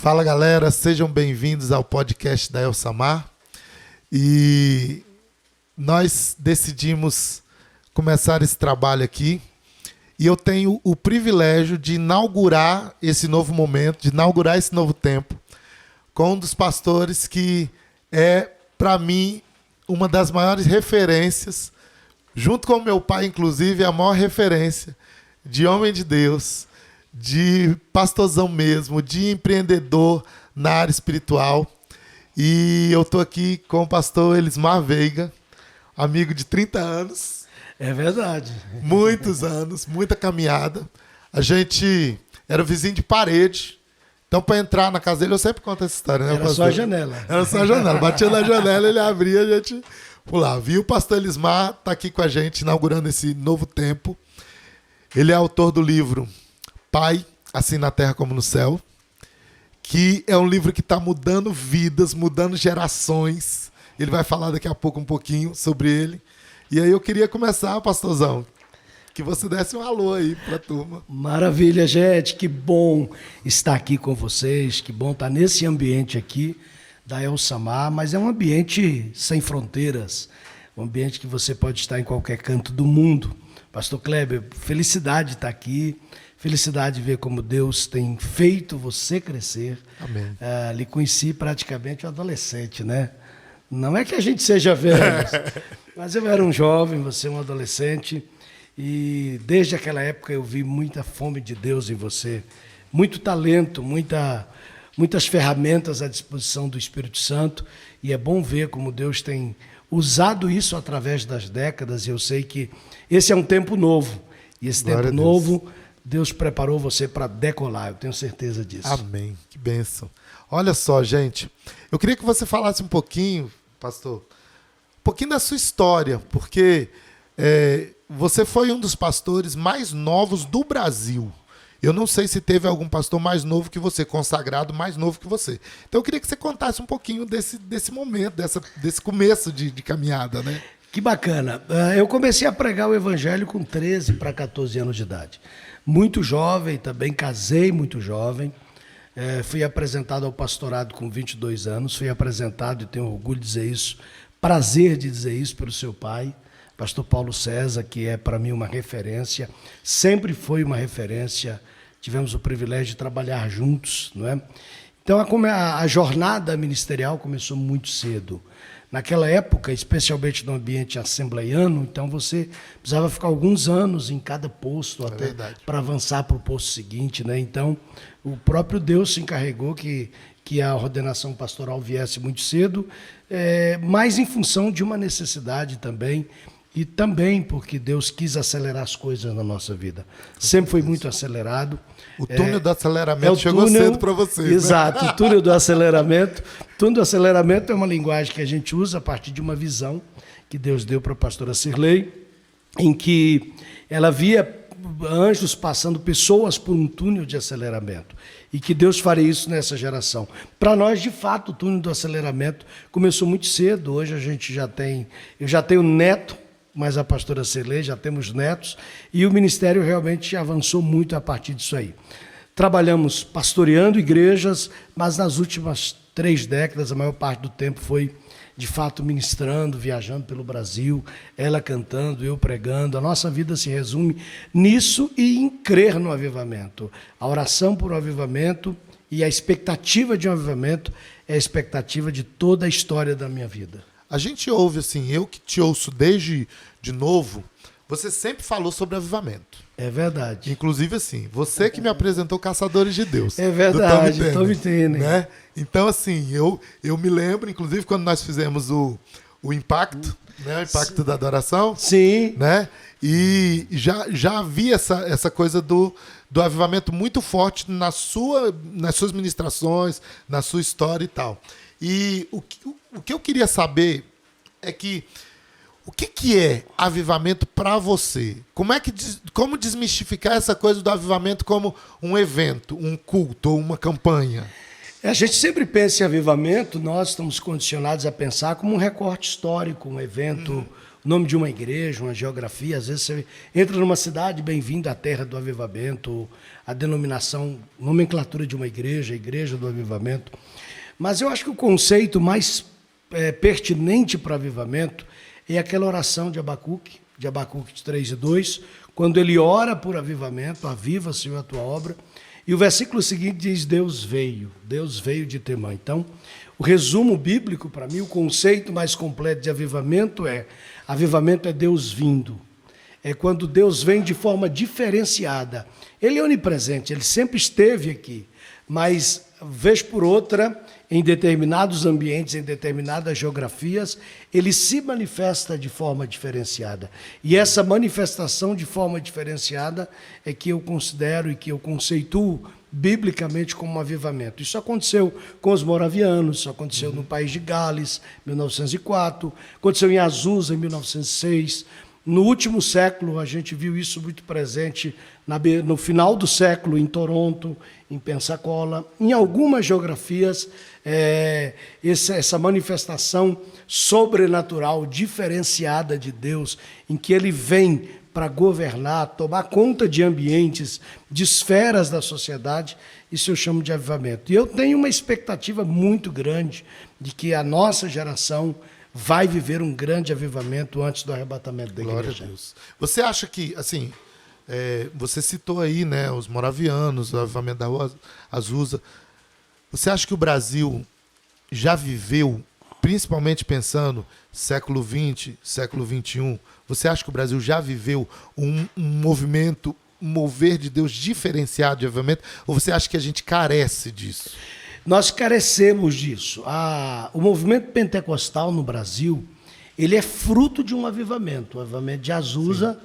Fala galera, sejam bem-vindos ao podcast da Elsamar. E nós decidimos começar esse trabalho aqui e eu tenho o privilégio de inaugurar esse novo momento, de inaugurar esse novo tempo com um dos pastores que é, para mim, uma das maiores referências, junto com o meu pai, inclusive, a maior referência de homem de Deus, de pastorzão mesmo, de empreendedor na área espiritual. E eu estou aqui com o pastor Elismar Veiga, amigo de 30 anos. É verdade. Muitos anos, muita caminhada. A gente era vizinho de parede. Então, para entrar na casa dele, eu sempre conto essa história, né? Era só a janela. Era só a janela. Batia na janela, ele abria, a gente pulava. Viu? O pastor Elismar está aqui com a gente, inaugurando esse novo tempo. Ele é autor do livro Pai, assim na terra como no céu, que é um livro que está mudando vidas, mudando gerações. Ele vai falar daqui a pouco um pouquinho sobre ele. E aí eu queria começar, pastorzão, que você desse um alô aí para a turma. Maravilha, gente. Que bom estar aqui com vocês, que bom estar nesse ambiente aqui da Elsamar, mas é um ambiente sem fronteiras, um ambiente que você pode estar em qualquer canto do mundo. Pastor Kleber, felicidade de estar aqui, felicidade de ver como Deus tem feito você crescer. Amém. Lhe conheci praticamente um adolescente, né? Não é que a gente seja velho, mas eu era um jovem, você um adolescente, e desde aquela época eu vi muita fome de Deus em você, muito talento, muitas ferramentas à disposição do Espírito Santo, e é bom ver como Deus tem usado isso através das décadas, e eu sei que esse é um tempo novo, e esse Glória tempo novo, Deus preparou você para decolar, eu tenho certeza disso. Amém, que bênção. Olha só, gente, eu queria que você falasse um pouquinho, pastor, um pouquinho da sua história, porque você foi um dos pastores mais novos do Brasil. Eu não sei se teve algum pastor mais novo que você, consagrado mais novo que você. Então eu queria que você contasse um pouquinho desse momento, desse começo de caminhada, né? Que bacana. Eu comecei a pregar o evangelho com 13 para 14 anos de idade. Muito jovem, também casei muito jovem. Fui apresentado ao pastorado com 22 anos. Fui apresentado, e tenho orgulho de dizer isso, prazer de dizer isso, pelo seu pai, pastor Paulo César, que é para mim uma referência. Sempre foi uma referência. Tivemos o privilégio de trabalhar juntos, não é? Então a jornada ministerial começou muito cedo. Naquela época, especialmente no ambiente assembleiano, então você precisava ficar alguns anos em cada posto até para avançar para o posto seguinte, né? Então, o próprio Deus se encarregou que a ordenação pastoral viesse muito cedo, mas em função de uma necessidade também, e também porque Deus quis acelerar as coisas na nossa vida. Sempre foi muito acelerado. O túnel do aceleramento chegou cedo para vocês. Exato, né? O túnel do aceleramento. O túnel do aceleramento é uma linguagem que a gente usa a partir de uma visão que Deus deu para a pastora Cirlei, em que ela via anjos passando pessoas por um túnel de aceleramento. E que Deus faria isso nessa geração. Para nós, de fato, o túnel do aceleramento começou muito cedo. Hoje eu já tenho neto, mas a pastora Cirlei, já temos netos, e o ministério realmente avançou muito a partir disso aí. Trabalhamos pastoreando igrejas, mas nas últimas 3 décadas, a maior parte do tempo foi, de fato, ministrando, viajando pelo Brasil, ela cantando, eu pregando. A nossa vida se resume nisso e em crer no avivamento. A oração por um avivamento e a expectativa de um avivamento é a expectativa de toda a história da minha vida. A gente ouve assim, eu que te ouço desde de novo, você sempre falou sobre avivamento. É verdade. Inclusive assim, você que me apresentou Caçadores de Deus. É verdade, Tommy Tenney. Né? Então assim, eu me lembro, inclusive quando nós fizemos o Impacto, né? O Impacto da Adoração. Sim. Né? E já havia essa coisa do avivamento muito forte nas suas ministrações, na sua história e tal. E o que eu queria saber é o que é avivamento para você? Como desmistificar essa coisa do avivamento como um evento, um culto ou uma campanha? A gente sempre pensa em avivamento, nós estamos condicionados a pensar como um recorte histórico, um evento nome de uma igreja, uma geografia. Às vezes você entra numa cidade, bem-vindo à terra do avivamento, a denominação, nomenclatura de uma igreja, a igreja do avivamento. Mas eu acho que o conceito mais pertinente para avivamento é aquela oração de Abacuque 3:2, quando ele ora por avivamento, aviva, Senhor, a tua obra. E o versículo seguinte diz, Deus veio de Temã. Então, o resumo bíblico, para mim, o conceito mais completo de avivamento é Deus vindo. É quando Deus vem de forma diferenciada. Ele é onipresente, ele sempre esteve aqui, mas, vez por outra, em determinados ambientes, em determinadas geografias, ele se manifesta de forma diferenciada. E essa manifestação de forma diferenciada é que eu considero e que eu conceituo biblicamente como um avivamento. Isso aconteceu com os moravianos, isso aconteceu no país de Gales, em 1904, aconteceu em Azusa, em 1906. No último século, a gente viu isso muito presente no final do século, em Toronto, em Pensacola. Em algumas geografias, essa manifestação sobrenatural, diferenciada de Deus, em que ele vem para governar, tomar conta de ambientes, de esferas da sociedade, isso eu chamo de avivamento. E eu tenho uma expectativa muito grande de que a nossa geração vai viver um grande avivamento antes do arrebatamento da igreja. Glória a Deus. Você acha que, assim, você citou aí, né, os moravianos, o avivamento da Rua Azusa. Você acha que o Brasil já viveu, principalmente pensando século XX, século XXI, você acha que o Brasil já viveu um movimento, um mover de Deus diferenciado de avivamento? Ou você acha que a gente carece disso? Nós carecemos disso. O movimento pentecostal no Brasil, ele é fruto de um avivamento. O avivamento de Azusa,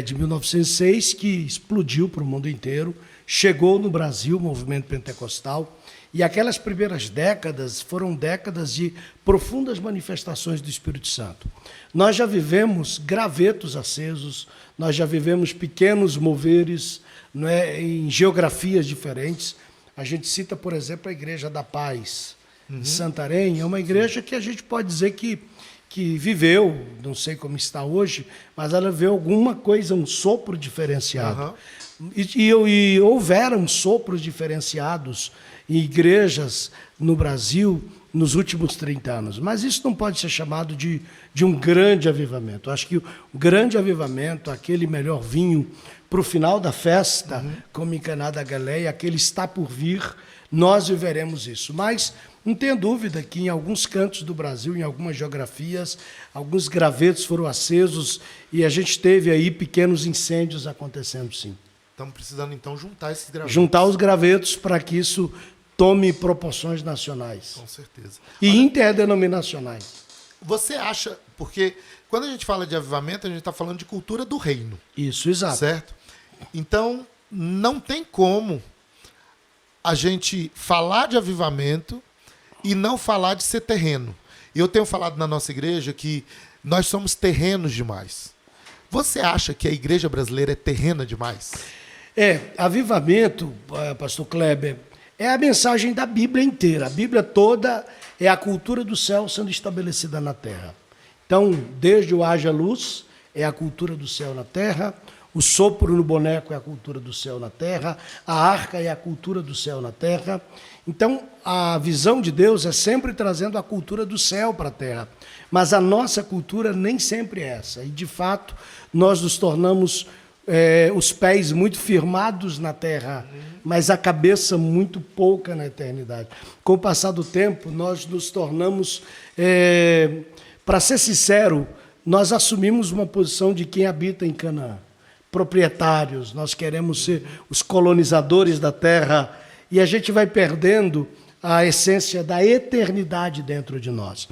de 1906, que explodiu para o mundo inteiro. Chegou no Brasil o movimento pentecostal. E aquelas primeiras décadas foram décadas de profundas manifestações do Espírito Santo. Nós já vivemos gravetos acesos, nós já vivemos pequenos moveres, não é, em geografias diferentes. A gente cita, por exemplo, a Igreja da Paz de Santarém. É uma igreja que a gente pode dizer que viveu, não sei como está hoje, mas ela viveu alguma coisa, um sopro diferenciado. E houveram sopros diferenciados em igrejas no Brasil nos últimos 30 anos. Mas isso não pode ser chamado de um grande avivamento. Eu acho que o grande avivamento, aquele melhor vinho para o final da festa, como em Caná da Galileia, aquele está por vir, nós viveremos isso. Mas não tenha dúvida que em alguns cantos do Brasil, em algumas geografias, alguns gravetos foram acesos e a gente teve aí pequenos incêndios acontecendo, sim. Estamos precisando, então, juntar esses gravetos. Juntar os gravetos para que isso tome proporções nacionais. Com certeza. E interdenominacionais. Você acha, porque quando a gente fala de avivamento, a gente está falando de cultura do reino. Isso, exato. Certo? Então, não tem como a gente falar de avivamento e não falar de ser terreno. Eu tenho falado na nossa igreja que nós somos terrenos demais. Você acha que a igreja brasileira é terrena demais? Avivamento, pastor Kleber, é a mensagem da Bíblia inteira. A Bíblia toda é a cultura do céu sendo estabelecida na terra. Então, desde o haja luz, é a cultura do céu na terra, o sopro no boneco é a cultura do céu na terra, a arca é a cultura do céu na terra. Então, a visão de Deus é sempre trazendo a cultura do céu para a terra. Mas a nossa cultura nem sempre é essa. E, de fato, nós nos tornamos os pés muito firmados na terra, mas a cabeça muito pouca na eternidade. Com o passar do tempo, nós nos tornamos, para ser sincero, nós assumimos uma posição de quem habita em Canaã. Proprietários, nós queremos ser os colonizadores da terra e a gente vai perdendo a essência da eternidade dentro de nós.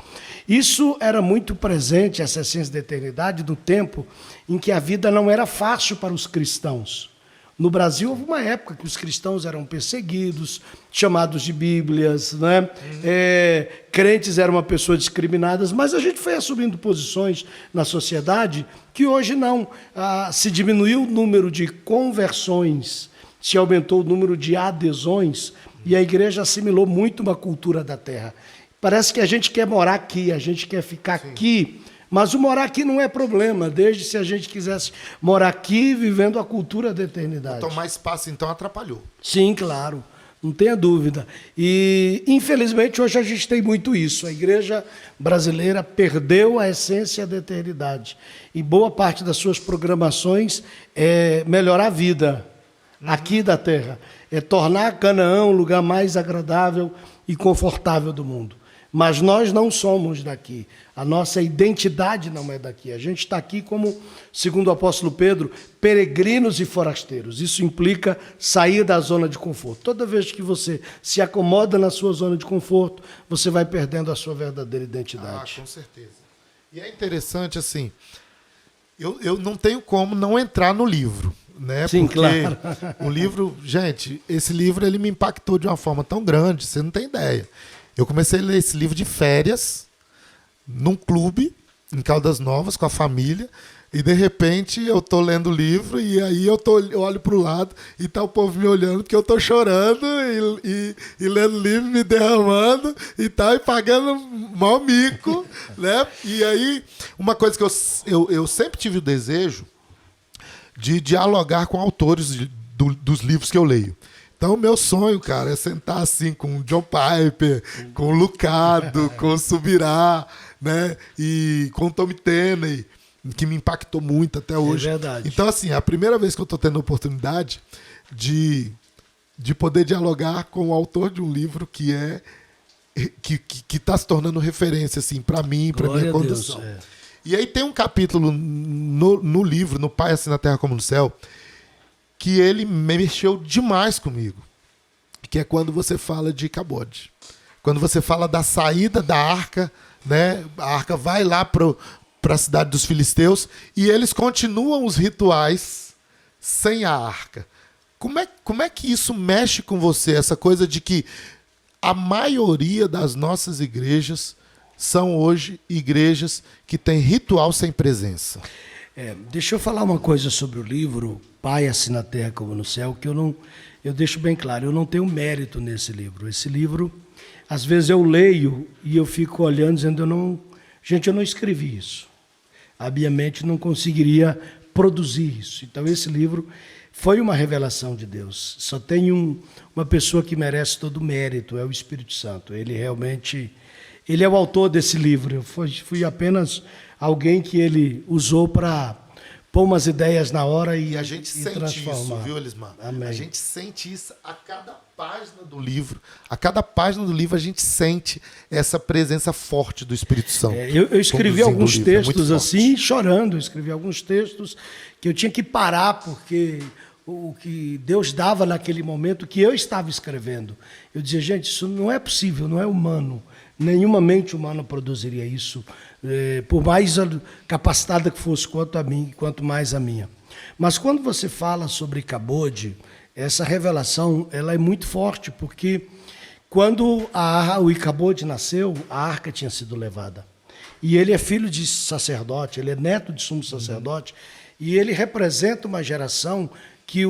Isso era muito presente, essa essência da eternidade, do tempo em que a vida não era fácil para os cristãos. No Brasil, houve uma época que os cristãos eram perseguidos, chamados de bíblias, né? Crentes eram uma pessoa discriminadas, mas a gente foi assumindo posições na sociedade que hoje não. Se diminuiu o número de conversões, se aumentou o número de adesões, e a igreja assimilou muito uma cultura da terra. Parece que a gente quer morar aqui, a gente quer ficar aqui, Mas o morar aqui não é problema, desde se a gente quisesse morar aqui vivendo a cultura da eternidade. Tomar espaço, então, atrapalhou. Sim, claro, não tenha dúvida. E, infelizmente, hoje a gente tem muito isso. A igreja brasileira perdeu a essência da eternidade. E boa parte das suas programações é melhorar a vida aqui da terra. É tornar Canaã um lugar mais agradável e confortável do mundo. Mas nós não somos daqui. A nossa identidade não é daqui. A gente está aqui como, segundo o apóstolo Pedro, peregrinos e forasteiros. Isso implica sair da zona de conforto. Toda vez que você se acomoda na sua zona de conforto, você vai perdendo a sua verdadeira identidade. Com certeza. E é interessante, assim, eu não tenho como não entrar no livro, né? Sim, porque claro. o livro, gente, esse livro ele me impactou de uma forma tão grande, você não tem ideia. Eu comecei a ler esse livro de férias, num clube, em Caldas Novas, com a família, e de repente eu tô lendo o livro e aí eu olho para o lado e tá o povo me olhando porque eu tô chorando e lendo o livro, me derramando e tal, e pagando mau mico, né? E aí, uma coisa que eu sempre tive o desejo de dialogar com autores dos livros que eu leio. Então, o meu sonho, cara, é sentar assim com o John Piper, com o Lucado, com o Subirá, né? E com o Tommy Tenney, que me impactou muito até hoje. É verdade. Então, assim, é a primeira vez que eu estou tendo a oportunidade de poder dialogar com o autor de um livro que está se tornando referência, assim, para mim, para minha condução. Deus, E aí tem um capítulo no livro, no Pai Assim na Terra como no Céu, que ele mexeu demais comigo, que é quando você fala de Icabode. Quando você fala da saída da arca, né? A arca vai lá para a cidade dos filisteus e eles continuam os rituais sem a arca. Como é que isso mexe com você? Essa coisa de que a maioria das nossas igrejas são hoje igrejas que têm ritual sem presença. Deixa eu falar uma coisa sobre o livro Pai Assim na Terra como no Céu, que eu deixo bem claro, eu não tenho mérito nesse livro. Esse livro, às vezes eu leio e eu fico olhando dizendo, eu não escrevi isso. A minha mente não conseguiria produzir isso. Então esse livro foi uma revelação de Deus. Só tem uma pessoa que merece todo o mérito, é o Espírito Santo. Ele é o autor desse livro. Eu fui apenas alguém que ele usou para pôr umas ideias na hora e a gente sente transformar. isso, viu, Elismar? Amém. A gente sente isso a cada página do livro. A cada página do livro a gente sente essa presença forte do Espírito Santo. Eu escrevi alguns textos assim, chorando. Eu escrevi alguns textos que eu tinha que parar, porque o que Deus dava naquele momento que eu estava escrevendo. Eu dizia, gente, isso não é possível, não é humano. Nenhuma mente humana produziria isso, por mais capacitada que fosse quanto mais a minha. Mas quando você fala sobre Icabode, essa revelação ela é muito forte, porque quando o Icabode nasceu, a arca tinha sido levada. E ele é filho de sacerdote, ele é neto de sumo sacerdote, e ele representa uma geração que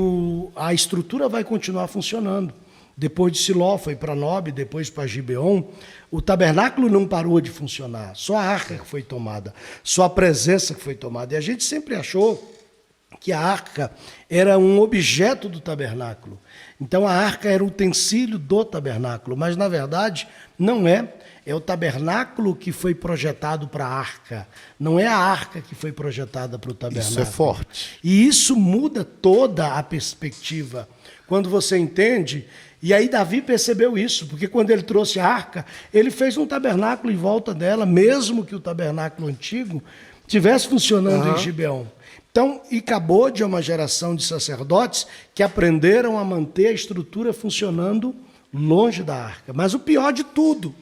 a estrutura vai continuar funcionando. Depois de Siló foi para Nob, depois para Gibeon, o tabernáculo não parou de funcionar, só a arca que foi tomada, só a presença que foi tomada. E a gente sempre achou que a arca era um objeto do tabernáculo. Então a arca era o utensílio do tabernáculo, mas na verdade não é. É o tabernáculo que foi projetado para a arca, não é a arca que foi projetada para o tabernáculo. Isso é forte. E isso muda toda a perspectiva. Quando você entende... E aí Davi percebeu isso, porque quando ele trouxe a arca, ele fez um tabernáculo em volta dela, mesmo que o tabernáculo antigo estivesse funcionando em Gibeon. Então, Icabode é uma geração de sacerdotes que aprenderam a manter a estrutura funcionando longe da arca. Mas o pior de tudo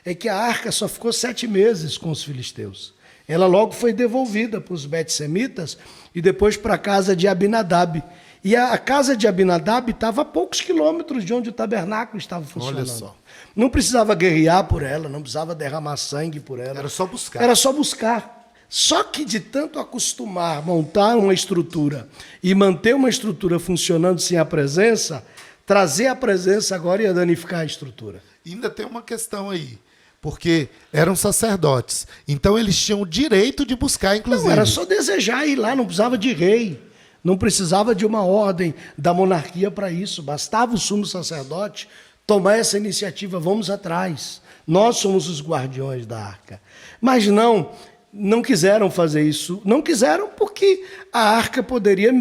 é que a arca só ficou 7 meses com os filisteus. Ela logo foi devolvida para os betsemitas e depois para a casa de Abinadab. E a casa de Abinadab estava a poucos quilômetros de onde o tabernáculo estava funcionando. Olha só. Não precisava guerrear por ela, não precisava derramar sangue por ela. Era só buscar. Era só buscar. Só que de tanto acostumar, montar uma estrutura e manter uma estrutura funcionando sem a presença, trazer a presença agora ia danificar a estrutura. E ainda tem uma questão aí. porque eram sacerdotes. Então eles tinham o direito de buscar, inclusive. Não, era só desejar ir lá, não precisava de rei, não precisava de uma ordem da monarquia para isso. Bastava o sumo sacerdote tomar essa iniciativa, vamos atrás. Nós somos os guardiões da arca. Mas não quiseram fazer isso. Não quiseram porque a arca poderia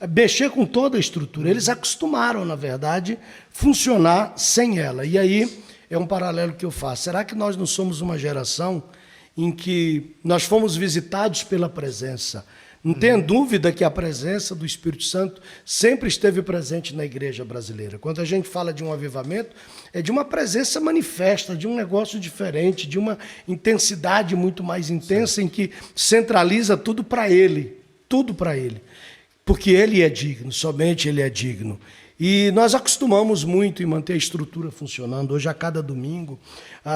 mexer com toda a estrutura. Eles acostumaram, na verdade, funcionar sem ela. E aí é um paralelo que eu faço. Será que nós não somos uma geração em que nós fomos visitados pela presença? Não tenha dúvida que a presença do Espírito Santo sempre esteve presente na igreja brasileira. Quando a gente fala de um avivamento, é de uma presença manifesta, de um negócio diferente, de uma intensidade muito mais intensa, em que centraliza tudo para Ele, porque Ele é digno, somente Ele é digno. E nós acostumamos muito em manter a estrutura funcionando. Hoje, a cada domingo,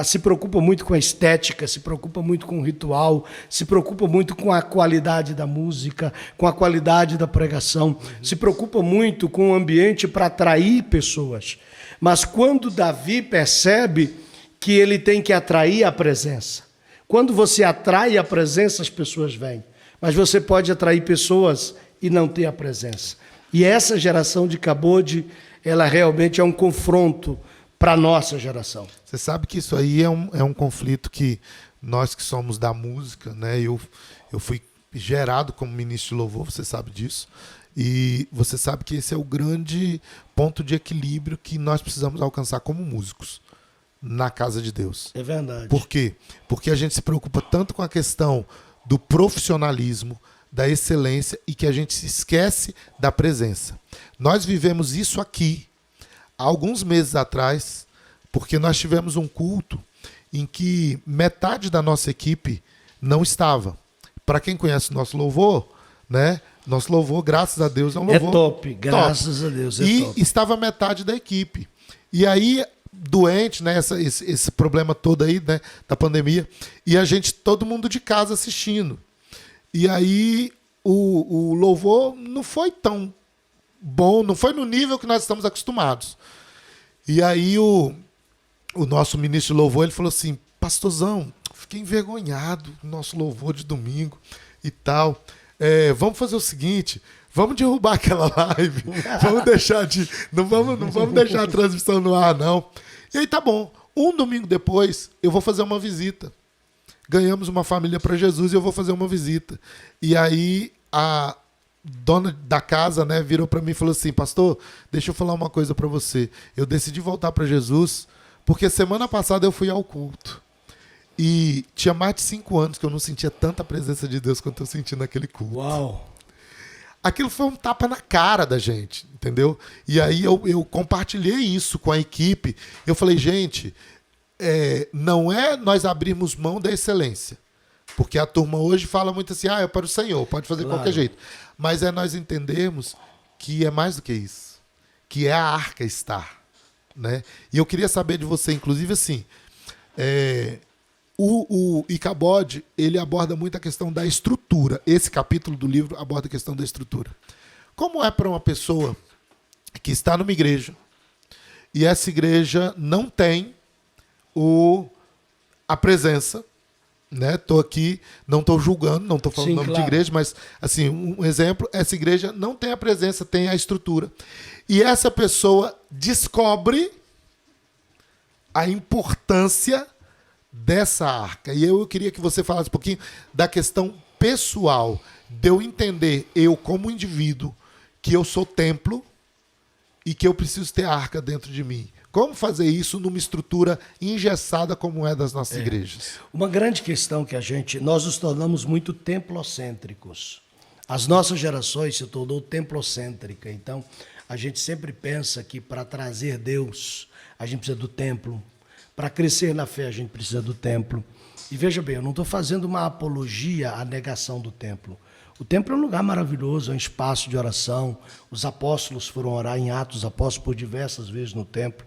se preocupa muito com a estética, se preocupa muito com o ritual, se preocupa muito com a qualidade da música, com a qualidade da pregação, se preocupa muito com o ambiente para atrair pessoas. Mas quando Davi percebe que ele tem que atrair a presença, quando você atrai a presença, as pessoas vêm. Mas você pode atrair pessoas e não ter a presença. E essa geração de Cabode, ela realmente é um confronto para a nossa geração. Você sabe que isso aí é um conflito que nós que somos da música, né? Eu fui gerado como ministro de louvor, você sabe disso. E você sabe que esse é o grande ponto de equilíbrio que nós precisamos alcançar como músicos na casa de Deus. É verdade. Por quê? Porque a gente se preocupa tanto com a questão do profissionalismo, da excelência, e que a gente se esquece da presença. Nós vivemos isso aqui há alguns meses atrás, porque nós tivemos um culto em que metade da nossa equipe não estava. Para quem conhece o nosso louvor, né? Nosso louvor, graças a Deus, é um louvor top, graças a Deus, e top. Estava metade da equipe. E aí, doente, né? Esse problema todo aí, né? Da pandemia, e a gente, todo mundo de casa assistindo. E aí o louvor não foi tão bom, não foi no nível que nós estamos acostumados. E aí o nosso ministro de louvor, ele falou assim: pastorzão, fiquei envergonhado do nosso louvor de domingo e tal. Vamos fazer o seguinte, vamos derrubar aquela live, vamos deixar não vamos deixar a transmissão no ar, não. E aí tá bom, um domingo depois eu vou fazer uma visita. Ganhamos uma família para Jesus e eu vou fazer uma visita. E aí a dona da casa, né, virou para mim e falou assim: pastor, deixa eu falar uma coisa para você. Eu decidi voltar para Jesus porque semana passada eu fui ao culto. E tinha mais de 5 anos que eu não sentia tanta presença de Deus quanto eu senti naquele culto. Uau! Aquilo foi um tapa na cara da gente, entendeu? E aí eu compartilhei isso com a equipe. Eu falei: gente, não é nós abrirmos mão da excelência. Porque a turma hoje fala muito assim: é para o Senhor, pode fazer de qualquer jeito. Mas é nós entendermos que é mais do que isso. Que é a arca estar. Né? E eu queria saber de você, inclusive, assim, o Icabod, ele aborda muito a questão da estrutura. Esse capítulo do livro aborda a questão da estrutura. Como é para uma pessoa que está numa igreja e essa igreja não tem a presença, né? Tô aqui, não estou julgando, não estou falando o nome de igreja, mas assim, um exemplo, essa igreja não tem a presença, tem a estrutura. E essa pessoa descobre a importância dessa arca. E eu queria que você falasse um pouquinho da questão pessoal, de eu entender, eu como indivíduo, que eu sou templo e que eu preciso ter a arca dentro de mim. Como fazer isso numa estrutura engessada como é das nossas igrejas? Uma grande questão que nós nos tornamos muito templocêntricos. As nossas gerações se tornou templocêntrica. Então, a gente sempre pensa que para trazer Deus, a gente precisa do templo. Para crescer na fé, a gente precisa do templo. E veja bem, eu não estou fazendo uma apologia à negação do templo. O templo é um lugar maravilhoso, é um espaço de oração. Os apóstolos foram orar em Atos, os apóstolos por diversas vezes no templo.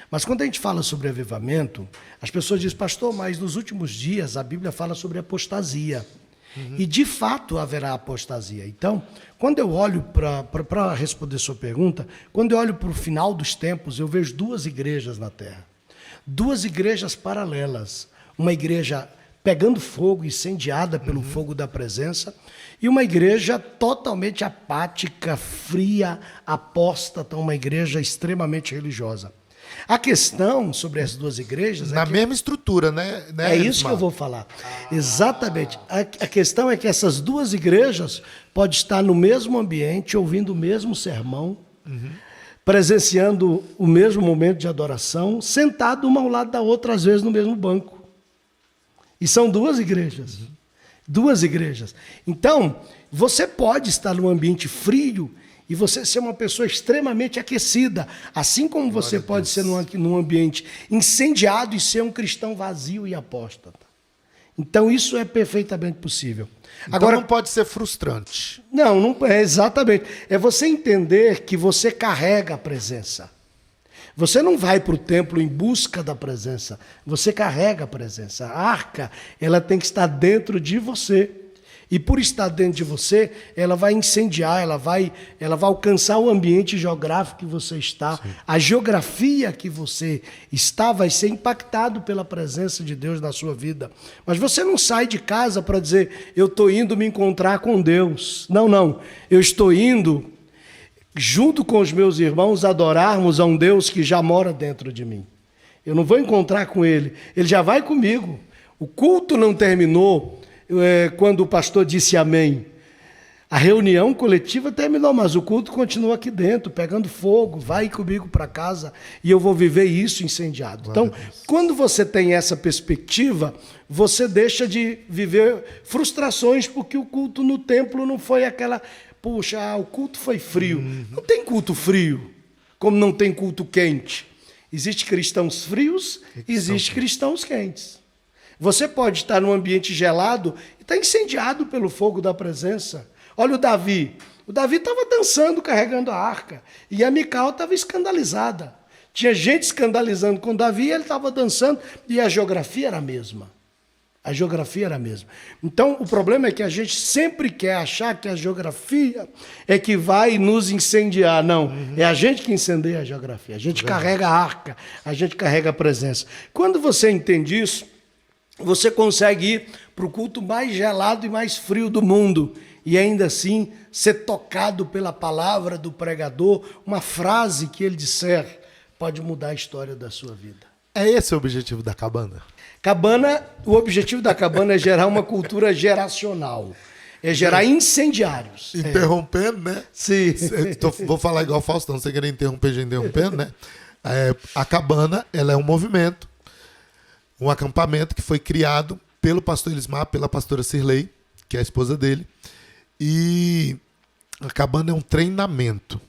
Mas quando a gente fala sobre avivamento, as pessoas dizem: pastor, mas nos últimos dias a Bíblia fala sobre apostasia. E de fato haverá apostasia. Então, quando eu olho para responder sua pergunta, quando eu olho para o final dos tempos, eu vejo 2 igrejas na Terra. 2 igrejas paralelas. uma igreja pegando fogo, incendiada pelo fogo da presença, e uma igreja totalmente apática, fria, apóstata, uma igreja extremamente religiosa. A questão sobre as duas igrejas... Na mesma estrutura, né? É isso que eu vou falar. Exatamente. A questão é que essas duas igrejas podem estar no mesmo ambiente, ouvindo o mesmo sermão, presenciando o mesmo momento de adoração, sentado uma ao lado da outra, às vezes no mesmo banco. E são duas igrejas. Duas igrejas. Então, você pode estar num ambiente frio e você ser uma pessoa extremamente aquecida, assim como você pode ser num ambiente incendiado e ser um cristão vazio e apóstata. Então, isso é perfeitamente possível. Então, agora, não pode ser frustrante. Não é exatamente. É você entender que você carrega a presença. Você não vai para o templo em busca da presença, você carrega a presença. A arca, ela tem que estar dentro de você. E por estar dentro de você, ela vai incendiar, ela vai alcançar o ambiente geográfico que você está. Sim. A geografia que você está vai ser impactado pela presença de Deus na sua vida. Mas você não sai de casa para dizer, eu estou indo me encontrar com Deus. Não. Eu estou indo, junto com os meus irmãos, adorarmos a um Deus que já mora dentro de mim. Eu não vou encontrar com Ele, Ele já vai comigo. O culto não terminou quando o pastor disse amém. A reunião coletiva terminou, mas o culto continua aqui dentro, pegando fogo, vai comigo para casa e eu vou viver isso incendiado. Então, quando você tem essa perspectiva, você deixa de viver frustrações porque o culto no templo não foi aquela... Puxa, o culto foi frio. Não tem culto frio, como não tem culto quente. Existem cristãos frios, existem cristãos quentes. Você pode estar num ambiente gelado e estar incendiado pelo fogo da presença. Olha o Davi. O Davi estava dançando, carregando a arca. E a Mical estava escandalizada. Tinha gente escandalizando com Davi, ele estava dançando e a geografia era a mesma. A geografia era a mesma. Então, o problema é que a gente sempre quer achar que a geografia é que vai nos incendiar. Não, é a gente que incendeia a geografia. A gente carrega a arca, a gente carrega a presença. Quando você entende isso, você consegue ir para o culto mais gelado e mais frio do mundo e ainda assim ser tocado pela palavra do pregador, uma frase que ele disser pode mudar a história da sua vida. É esse o objetivo da cabana? O objetivo da cabana é gerar uma cultura geracional. É gerar incendiários. Interrompendo, né? Sim. Vou falar igual o Faustão, sem querer interromper, já interrompendo, né? A cabana, ela é um movimento, um acampamento que foi criado pelo pastor Elismar, pela pastora Cirlei, que é a esposa dele. E a cabana é um treinamento,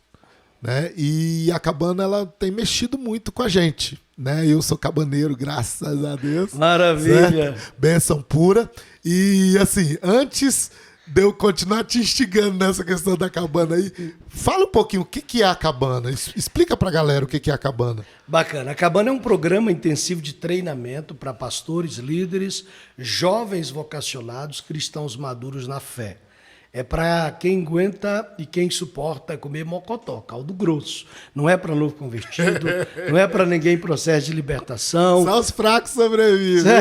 né? E a cabana, ela tem mexido muito com a gente, né? Eu sou cabaneiro, graças a Deus. Maravilha. Certo? Bênção pura. E assim, antes de eu continuar te instigando nessa questão da cabana aí, fala um pouquinho o que é a cabana. Explica pra galera o que é a cabana. Bacana. A cabana é um programa intensivo de treinamento para pastores, líderes, jovens vocacionados, cristãos maduros na fé. É para quem aguenta e quem suporta comer mocotó, caldo grosso. Não é para novo convertido, não é para ninguém em processo de libertação. Só os fracos sobrevivem.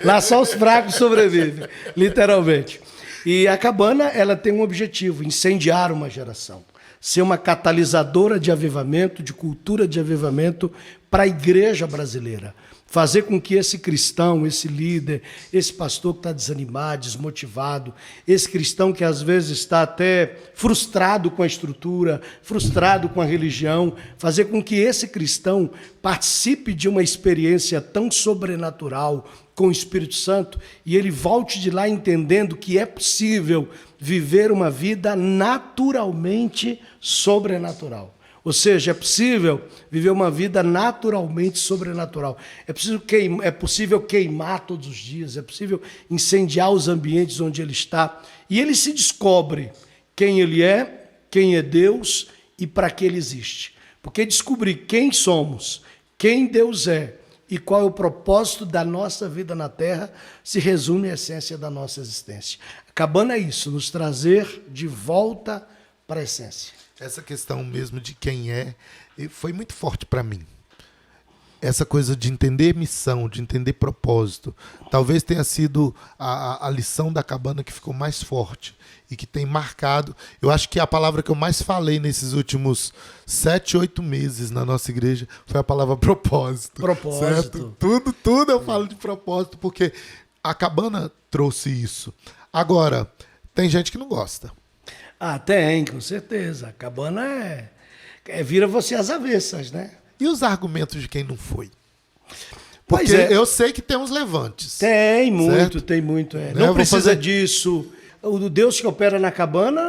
Lá só os fracos sobrevivem, literalmente. E a cabana, ela tem um objetivo, incendiar uma geração. Ser uma catalisadora de avivamento, de cultura de avivamento para a igreja brasileira. Fazer com que esse cristão, esse líder, esse pastor que está desanimado, desmotivado, esse cristão que às vezes está até frustrado com a estrutura, frustrado com a religião, fazer com que esse cristão participe de uma experiência tão sobrenatural com o Espírito Santo e ele volte de lá entendendo que é possível viver uma vida naturalmente sobrenatural. Ou seja, é possível viver uma vida naturalmente sobrenatural. É possível queimar todos os dias, é possível incendiar os ambientes onde ele está. E ele se descobre quem ele é, quem é Deus e para que ele existe. Porque descobrir quem somos, quem Deus é e qual é o propósito da nossa vida na Terra se resume à essência da nossa existência. A cabana é isso, nos trazer de volta para a essência. Essa questão mesmo de quem é, foi muito forte para mim. essa coisa de entender missão, de entender propósito, talvez tenha sido a lição da cabana que ficou mais forte e que tem marcado. Eu acho que a palavra que eu mais falei nesses últimos 7, 8 meses na nossa igreja foi a palavra propósito. Propósito. Certo? Tudo eu falo de propósito, porque a cabana trouxe isso. Agora, tem gente que não gosta. Ah, tem, com certeza. A cabana vira você às avessas, né? E os argumentos de quem não foi? Porque Pois é. eu sei que tem uns levantes. Tem muito, certo? tem muito. Né, Não vou precisa fazer- disso. O Deus que opera na cabana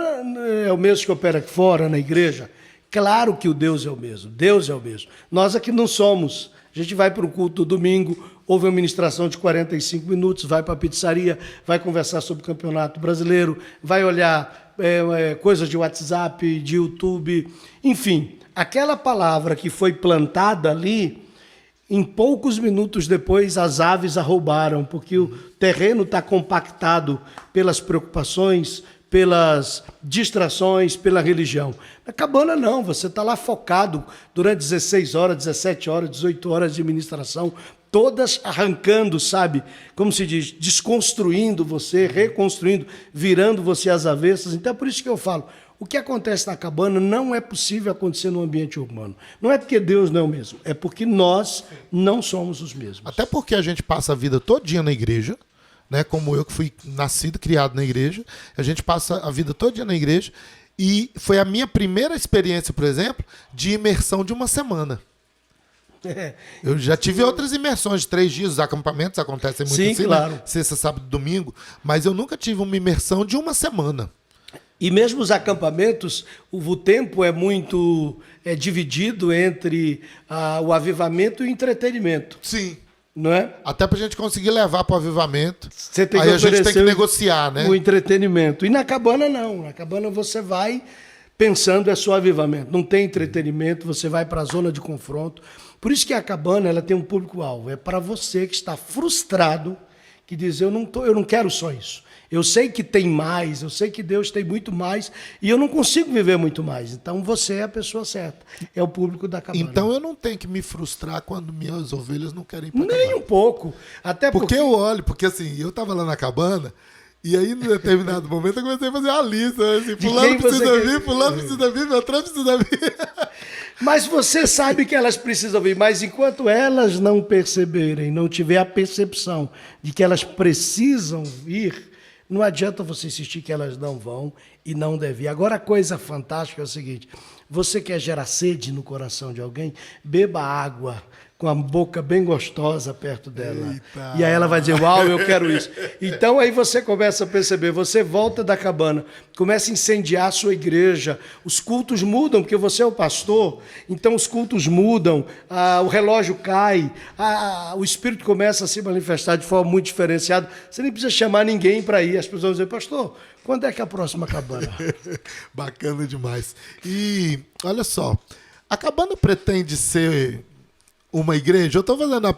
é o mesmo que opera aqui fora, na igreja. Claro que o Deus é o mesmo. Deus é o mesmo. Nós aqui não somos. A gente vai para o culto domingo, houve uma ministração de 45 minutos, vai para a pizzaria, vai conversar sobre o Campeonato Brasileiro, vai olhar coisas de WhatsApp, de YouTube, enfim. Aquela palavra que foi plantada ali, em poucos minutos depois as aves a roubaram, porque o terreno está compactado pelas preocupações, pelas distrações, pela religião. Na cabana não, você está lá focado durante 16 horas, 17 horas, 18 horas de ministração, todas arrancando, sabe? Como se diz, desconstruindo você, reconstruindo, virando você às avessas. Então é por isso que eu falo, o que acontece na cabana não é possível acontecer no ambiente urbano. Não é porque Deus não é o mesmo, é porque nós não somos os mesmos. Até porque a gente passa a vida todinha na igreja, né? Como eu que fui nascido, criado na igreja, a gente passa a vida todinha na igreja e foi a minha primeira experiência, por exemplo, de imersão de uma semana. Eu já tive outras imersões de 3 dias, os acampamentos acontecem muito Sim, assim, claro. né? Sexta, sábado, domingo, mas eu nunca tive uma imersão de uma semana. E mesmo os acampamentos, o tempo é muito dividido entre o avivamento e o entretenimento, Sim. não é? Até pra gente conseguir levar pro avivamento. Você tem que Aí a gente tem oferecer que negociar, né? o entretenimento. E na cabana não. Na cabana você vai pensando é só avivamento. Não tem entretenimento, você vai para a zona de confronto. Por isso que a cabana ela tem um público-alvo. É para você que está frustrado, que diz, eu não quero só isso. Eu sei que tem mais, eu sei que Deus tem muito mais e eu não consigo viver muito mais. Então você é a pessoa certa. É o público da cabana. Então eu não tenho que me frustrar quando minhas ovelhas não querem ir pra Nem cabana. um pouco. Até Porque eu olho, porque assim, eu tava lá na cabana e aí, em determinado momento, eu comecei a fazer uma lista. Assim, quem fulano você precisa quer- vir, fulano precisa vir, Beltrano precisa vir. Mas você sabe que elas precisam vir, mas enquanto elas não perceberem, não tiver a percepção de que elas precisam vir, não adianta você insistir que elas não vão e não devem ir. Agora, a coisa fantástica é o seguinte, você quer gerar sede no coração de alguém, beba água com a boca bem gostosa perto dela. Eita. E aí ela vai dizer, uau, eu quero isso. Então aí você começa a perceber, você volta da cabana, começa a incendiar a sua igreja, os cultos mudam, porque você é o pastor, então os cultos mudam, o relógio cai, o Espírito começa a se manifestar de forma muito diferenciada. Você nem precisa chamar ninguém para ir, as pessoas vão dizer, pastor, quando é que é a próxima cabana? Bacana demais. E olha só, a cabana pretende ser uma igreja? Eu estou fazendo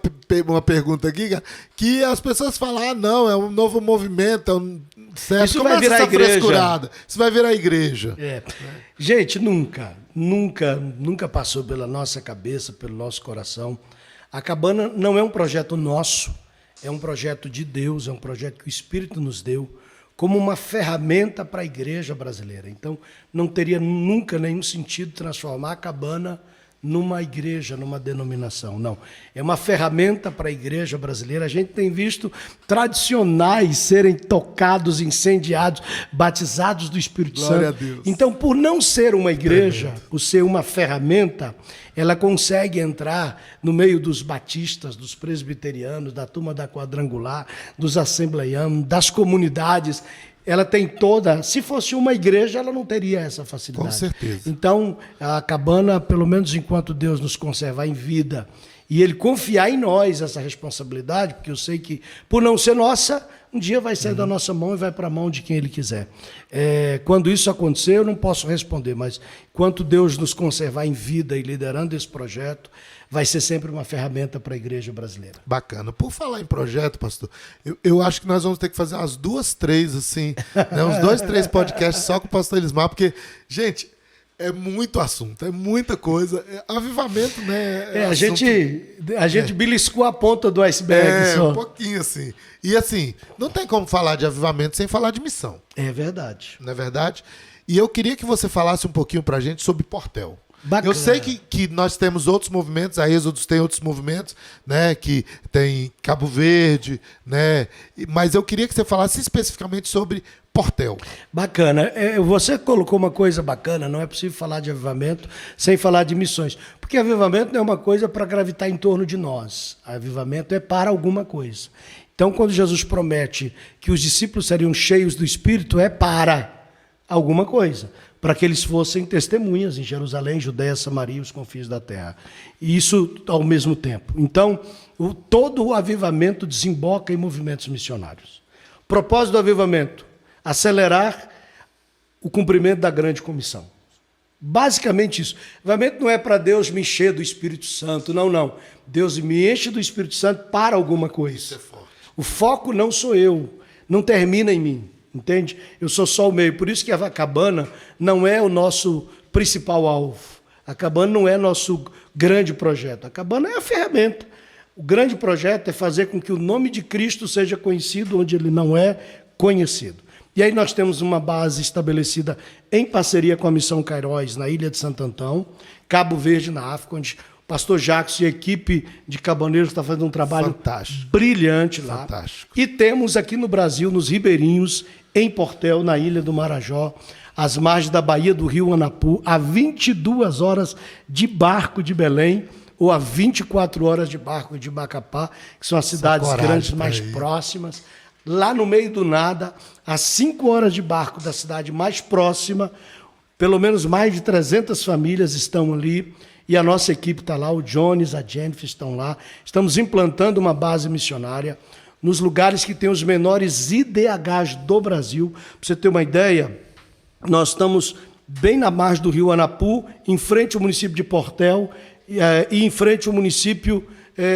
uma pergunta aqui, cara, que as pessoas falam, não, é um novo movimento, certo? Isso vai Começa virar essa igreja. frescurada. Isso vai virar igreja. Gente, nunca passou pela nossa cabeça, pelo nosso coração. A cabana não é um projeto nosso, é um projeto de Deus, é um projeto que o Espírito nos deu como uma ferramenta para a igreja brasileira. Então, não teria nunca nenhum sentido transformar a cabana numa igreja, numa denominação. Não. É uma ferramenta para a igreja brasileira. A gente tem visto tradicionais serem tocados, incendiados, batizados do Espírito Glória Santo. a Deus. Então, por não ser uma igreja, por ser uma ferramenta, ela consegue entrar no meio dos batistas, dos presbiterianos, da turma da quadrangular, dos assembleianos, das comunidades. Ela tem toda... Se fosse uma igreja, ela não teria essa facilidade. Com certeza. Então, a cabana, pelo menos enquanto Deus nos conservar em vida, e Ele confiar em nós essa responsabilidade, porque eu sei que, por não ser nossa, um dia vai sair da nossa mão e vai para a mão de quem Ele quiser. Quando isso acontecer, eu não posso responder, mas enquanto Deus nos conservar em vida e liderando esse projeto, vai ser sempre uma ferramenta para a igreja brasileira. Bacana. Por falar em projeto, pastor, eu acho que nós vamos ter que fazer umas 2, 3, assim, né, uns 2, 3 podcasts só com o pastor Elismar, porque, gente, É muito assunto, é muita coisa. Avivamento, né? A gente beliscou a ponta do iceberg só. Um pouquinho assim. E assim, não tem como falar de avivamento sem falar de missão. É verdade. Não é verdade? E eu queria que você falasse um pouquinho pra gente sobre Portel. Bacana. Eu sei que nós temos outros movimentos, a Êxodos tem outros movimentos, né? Que tem Cabo Verde, né? Mas eu queria que você falasse especificamente sobre Portel. Bacana. Você colocou uma coisa bacana, não é possível falar de avivamento sem falar de missões. Porque avivamento não é uma coisa para gravitar em torno de nós. Avivamento é para alguma coisa. Então, quando Jesus promete que os discípulos seriam cheios do Espírito, é para alguma coisa. Para que eles fossem testemunhas em Jerusalém, Judeia, Samaria e os confins da terra. E isso ao mesmo tempo. Então, todo o avivamento desemboca em movimentos missionários. O propósito do avivamento: acelerar o cumprimento da grande comissão. Basicamente isso. O avivamento não é para Deus me encher do Espírito Santo, não. Deus me enche do Espírito Santo para alguma coisa. Isso é forte. O foco não sou eu, não termina em mim. Entende? Eu sou só o meio. Por isso que a cabana não é o nosso principal alvo. A cabana não é nosso grande projeto. A cabana é a ferramenta. O grande projeto é fazer com que o nome de Cristo seja conhecido onde ele não é conhecido. E aí nós temos uma base estabelecida em parceria com a Missão Cairóis, na Ilha de Santo Antão, Cabo Verde, na África, onde o pastor Jackson e a equipe de cabaneiros estão fazendo um trabalho brilhante lá. Fantástico. E temos aqui no Brasil, nos Ribeirinhos, em Portel, na Ilha do Marajó, às margens da Baía do Rio Anapu, a 22 horas de barco de Belém, ou a 24 horas de barco de Macapá, que são as cidades grandes mais próximas. Lá no meio do nada, a 5 horas de barco da cidade mais próxima, pelo menos mais de 300 famílias estão ali, e a nossa equipe está lá, o Jones, a Jennifer estão lá. Estamos implantando uma base missionária nos lugares que têm os menores IDHs do Brasil. Para você ter uma ideia, nós estamos bem na margem do Rio Anapu, em frente ao município de Portel e em frente ao município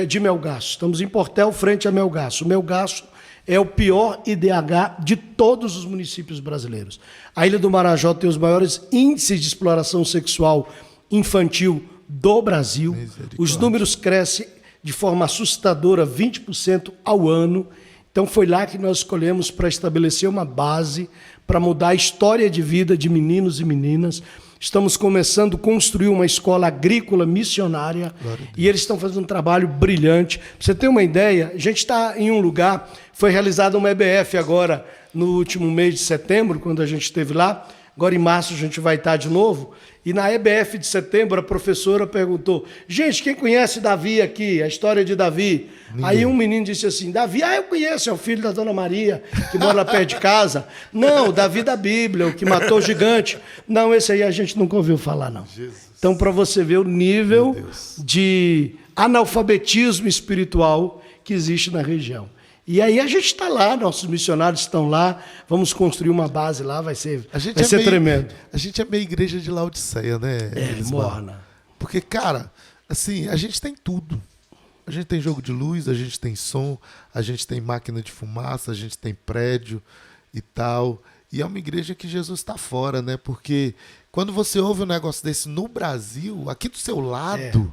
de Melgaço. Estamos em Portel, frente a Melgaço. O Melgaço é o pior IDH de todos os municípios brasileiros. A Ilha do Marajó tem os maiores índices de exploração sexual infantil do Brasil. Os números crescem de forma assustadora, 20% ao ano. Então foi lá que nós escolhemos para estabelecer uma base, para mudar a história de vida de meninos e meninas. Estamos começando a construir uma escola agrícola missionária e eles estão fazendo um trabalho brilhante. Para você ter uma ideia, a gente está em um lugar, foi realizada uma EBF agora no último mês de setembro, quando a gente esteve lá. Agora em março a gente vai estar de novo. E na EBF de setembro a professora perguntou: gente, quem conhece Davi aqui? A história de Davi. Ninguém. Aí um menino disse assim: Davi, eu conheço, é o filho da Dona Maria, que mora lá perto de casa. Não, o Davi da Bíblia, o que matou o gigante. Não, esse aí a gente nunca ouviu falar, não. Jesus. Então, para você ver o nível de analfabetismo espiritual que existe na região. E aí a gente está lá, nossos missionários estão lá, vamos construir uma base lá, vai ser tremendo. A gente é meio igreja de Laodiceia, né? Morna. Porque, cara, assim, a gente tem tudo. A gente tem jogo de luz, a gente tem som, a gente tem máquina de fumaça, a gente tem prédio e tal. E é uma igreja que Jesus está fora, né? Porque quando você ouve um negócio desse no Brasil, aqui do seu lado...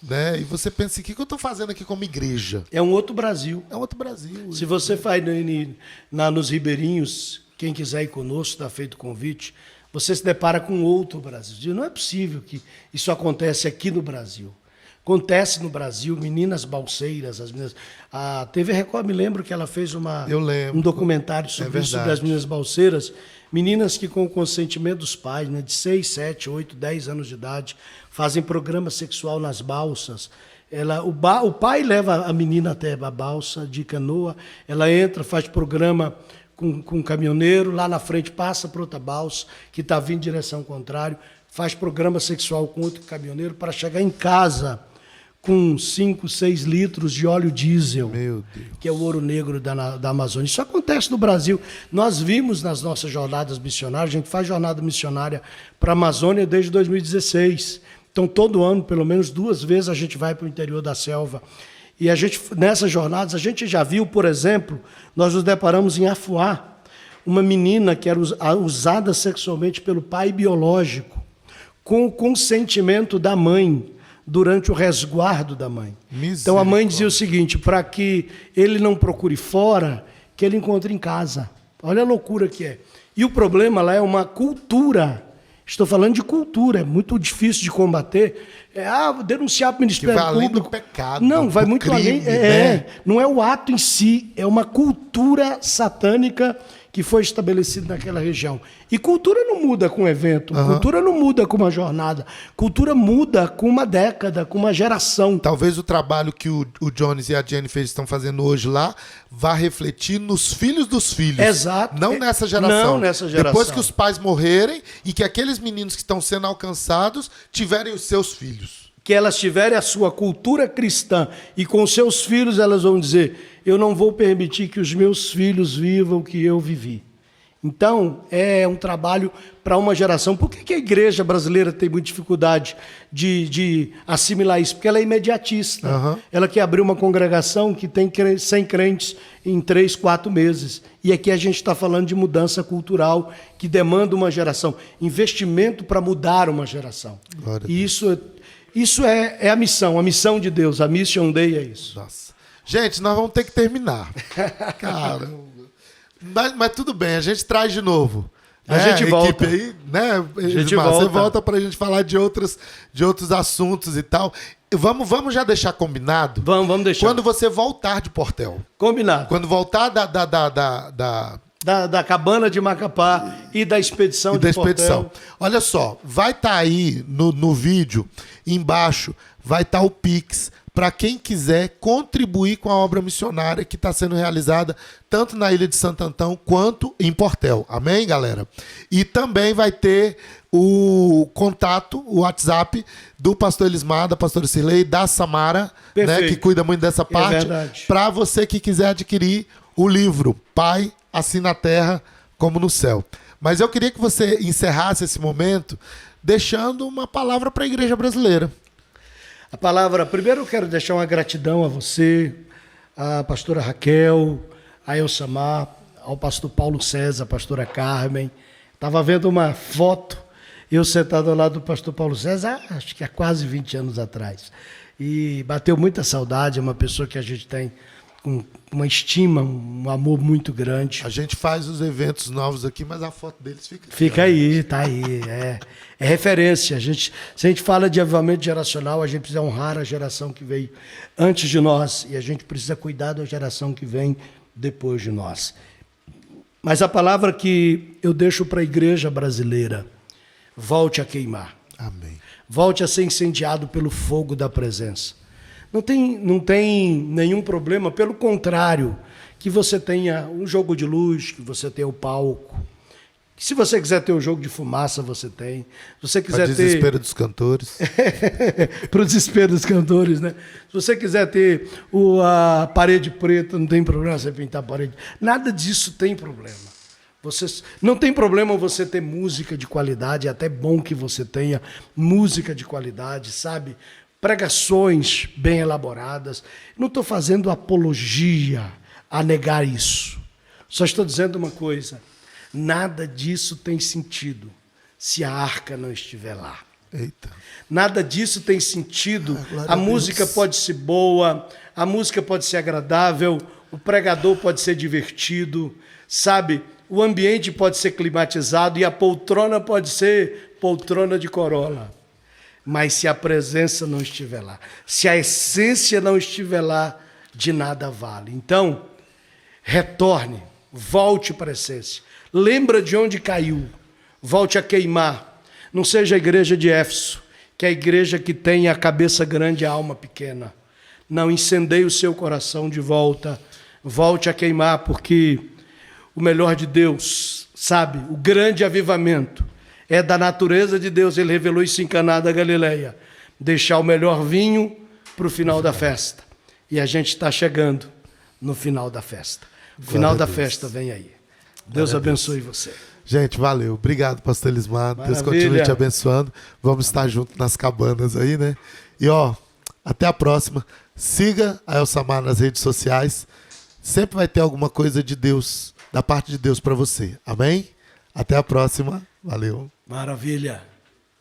né? E você pensa, o que eu estou fazendo aqui como igreja? É um outro Brasil. É um outro Brasil. Se você vai nos Ribeirinhos, quem quiser ir conosco, está feito o convite, você se depara com outro Brasil. Não é possível que isso acontece aqui no Brasil. Acontece no Brasil, meninas balseiras, as meninas... A TV Record, me lembro que ela fez um documentário sobre isso, sobre as meninas balseiras, meninas que com o consentimento dos pais, né, de 6, 7, 8, 10 anos de idade, fazem programa sexual nas balsas. O pai leva a menina até a balsa de canoa, ela entra, faz programa com um caminhoneiro, lá na frente passa para outra balsa, que está vindo em direção contrária, faz programa sexual com outro caminhoneiro para chegar em casa com 5, 6 litros de óleo diesel, que é o ouro negro da Amazônia. Isso acontece no Brasil. Nós vimos nas nossas jornadas missionárias, a gente faz jornada missionária para a Amazônia desde 2016. Então, todo ano, pelo menos 2 vezes, a gente vai para o interior da selva. E nessas jornadas, a gente já viu, por exemplo, nós nos deparamos em Afuá, uma menina que era usada sexualmente pelo pai biológico, com o consentimento da mãe, durante o resguardo da mãe. Então a mãe dizia o seguinte, para que ele não procure fora, que ele encontre em casa. Olha a loucura que é. E o problema lá é uma cultura. Estou falando de cultura, é muito difícil de combater. Denunciar para o Ministério Público. Além do pecado, não, vai muito crime, além. né? Não é o ato em si, é uma cultura satânica que foi estabelecido naquela região. E cultura não muda com evento, cultura não muda com uma jornada, cultura muda com uma década, com uma geração. Talvez o trabalho que o Jones e a Jennifer estão fazendo hoje lá vá refletir nos filhos dos filhos. Exato. Não nessa geração. Não nessa geração. Depois que os pais morrerem e que aqueles meninos que estão sendo alcançados tiverem os seus filhos. Que elas tiverem a sua cultura cristã e com seus filhos elas vão dizer, eu não vou permitir que os meus filhos vivam o que eu vivi. Então, é um trabalho para uma geração. Por que a igreja brasileira tem muita dificuldade de assimilar isso? Porque ela é imediatista. Ela quer abrir uma congregação que tem 100 crentes em 3, 4 meses. E aqui a gente está falando de mudança cultural que demanda uma geração. Investimento para mudar uma geração. E isso é a missão de Deus. A Mission Day é isso. Nossa. Gente, nós vamos ter que terminar. Caramba. Mas tudo bem, a gente traz de novo. A gente volta. Aí, né? A gente Você volta para a gente falar de outros assuntos e tal. Vamos já deixar combinado? Vamos deixar. Quando você voltar de Portel. Combinado. Quando voltar da cabana de Macapá e da expedição de Portel. Olha só, vai estar aí no vídeo, embaixo, vai estar o Pix, para quem quiser contribuir com a obra missionária que está sendo realizada tanto na Ilha de Santo Antão quanto em Portel. Amém, galera? E também vai ter o contato, o WhatsApp do pastor Elismar, da pastora Cirlei, da Samara, né, que cuida muito dessa parte, para você que quiser adquirir o livro Pai, assim na terra como no céu. Mas eu queria que você encerrasse esse momento deixando uma palavra para a igreja brasileira. A palavra, primeiro eu quero deixar uma gratidão a você, a pastora Raquel, a Elsamar, ao pastor Paulo César, a pastora Carmen. Estava vendo uma foto, eu sentado ao lado do pastor Paulo César, acho que há quase 20 anos atrás. E bateu muita saudade, é uma pessoa que a gente tem uma estima, um amor muito grande. A gente faz os eventos novos aqui, mas a foto deles fica aqui. Fica aí, tá aí. É referência. Se a gente fala de avivamento geracional, a gente precisa honrar a geração que veio antes de nós e a gente precisa cuidar da geração que vem depois de nós. Mas a palavra que eu deixo para a igreja brasileira, volte a queimar. Amém. Volte a ser incendiado pelo fogo da presença. Não tem nenhum problema, pelo contrário, que você tenha um jogo de luz, que você tenha o palco. Se você quiser ter o jogo de fumaça, você tem. Se você quiser ter... Para o desespero dos cantores. Para o desespero dos cantores, né? Se você quiser ter a parede preta, não tem problema você pintar a parede. Nada disso tem problema. Não tem problema você ter música de qualidade, é até bom que você tenha música de qualidade, sabe? Pregações bem elaboradas. Não estou fazendo apologia a negar isso. Só estou dizendo uma coisa. Nada disso tem sentido se a arca não estiver lá. Eita. Nada disso tem sentido. A música pode ser boa, a música pode ser agradável, o pregador pode ser divertido, sabe? O ambiente pode ser climatizado e a poltrona pode ser poltrona de Corolla. Mas se a presença não estiver lá, se a essência não estiver lá, de nada vale. Então, retorne, volte para a essência. Lembra de onde caiu, volte a queimar. Não seja a igreja de Éfeso, que é a igreja que tem a cabeça grande e a alma pequena. Não, incendeie o seu coração de volta, volte a queimar, porque o melhor de Deus, sabe, o grande avivamento, é da natureza de Deus, ele revelou isso em Caná da Galileia, deixar o melhor vinho para o final da festa. E a gente está chegando no final da festa. O final da festa vem aí. Deus abençoe você. Gente, valeu. Obrigado, pastor Elismar. Deus continue te abençoando. Vamos estar juntos nas cabanas aí, né? E, até a próxima. Siga a Elsamar nas redes sociais. Sempre vai ter alguma coisa de Deus, da parte de Deus para você. Amém? Até a próxima. Valeu. Maravilha.